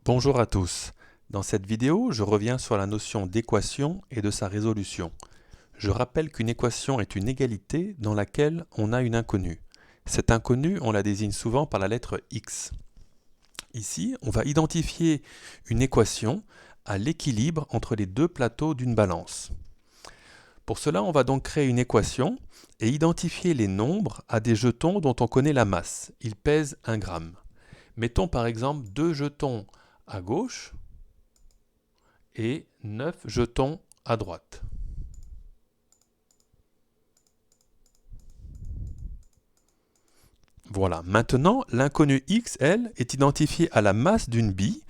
Bonjour à tous. Dans cette vidéo, je reviens sur la notion d'équation et de sa résolution. Je rappelle qu'une équation est une égalité dans laquelle on a une inconnue. Cette inconnue, on la désigne souvent par la lettre x. Ici, on va identifier une équation à l'équilibre entre les deux plateaux d'une balance. Pour cela, on va donc créer une équation et identifier les nombres à des jetons dont on connaît la masse. Ils pèsent 1 gramme. Mettons par exemple 2 jetons à gauche et 9 jetons à droite. Voilà, maintenant l'inconnue x, elle, est identifiée à la masse d'une bille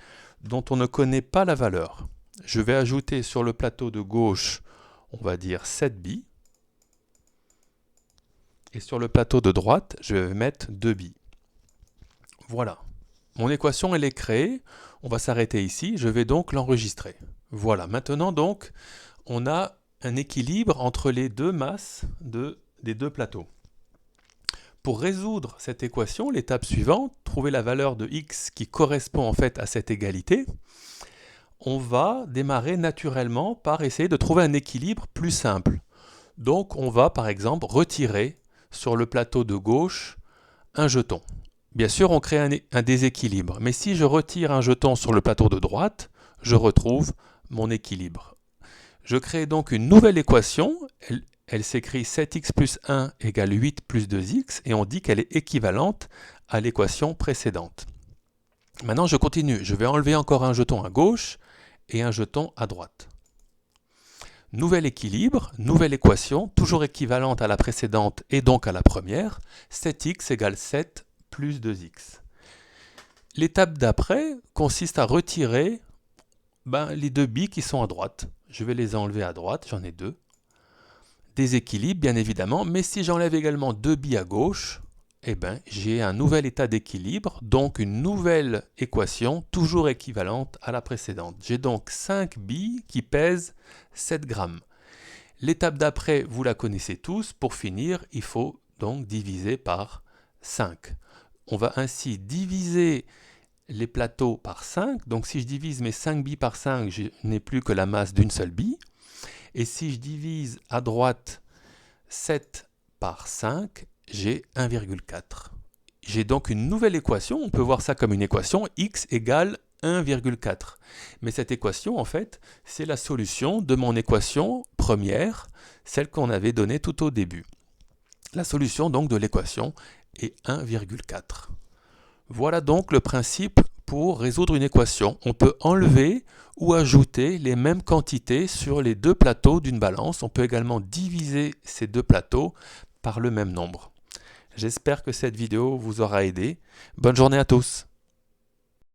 dont on ne connaît pas la valeur. Je vais ajouter sur le plateau de gauche, on va dire 7 billes. Et sur le plateau de droite, je vais mettre 2 billes. Voilà. Mon équation, elle est créée. On va s'arrêter ici. Je vais donc l'enregistrer. Voilà. Maintenant, donc, on a un équilibre entre les deux masses des deux plateaux. Pour résoudre cette équation, l'étape suivante, trouver la valeur de x qui correspond en fait à cette égalité, on va démarrer naturellement par essayer de trouver un équilibre plus simple. Donc, on va par exemple retirer sur le plateau de gauche un jeton. Bien sûr, on crée un déséquilibre, mais si je retire un jeton sur le plateau de droite, je retrouve mon équilibre. Je crée donc une nouvelle équation, elle s'écrit 7x plus 1 égale 8 plus 2x, et on dit qu'elle est équivalente à l'équation précédente. Maintenant, je continue, je vais enlever encore un jeton à gauche et un jeton à droite. Nouvel équilibre, nouvelle équation, toujours équivalente à la précédente et donc à la première, 7x égale 7 plus 2x. L'étape d'après consiste à retirer les 2 billes qui sont à droite. Je vais les enlever à droite, j'en ai 2. Déséquilibre bien évidemment, mais si j'enlève également 2 billes à gauche, j'ai un nouvel état d'équilibre, donc une nouvelle équation toujours équivalente à la précédente. J'ai donc 5 billes qui pèsent 7 grammes. L'étape d'après, vous la connaissez tous. Pour finir, il faut donc diviser par 5. On va ainsi diviser les plateaux par 5. Donc si je divise mes 5 billes par 5, je n'ai plus que la masse d'une seule bille. Et si je divise à droite 7 par 5, j'ai 1,4. J'ai donc une nouvelle équation. On peut voir ça comme une équation x égale 1,4. Mais cette équation, en fait, c'est la solution de mon équation première, celle qu'on avait donnée tout au début. La solution donc de l'équation est 1,4. Voilà donc le principe pour résoudre une équation. On peut enlever ou ajouter les mêmes quantités sur les deux plateaux d'une balance. On peut également diviser ces deux plateaux par le même nombre. J'espère que cette vidéo vous aura aidé. Bonne journée à tous.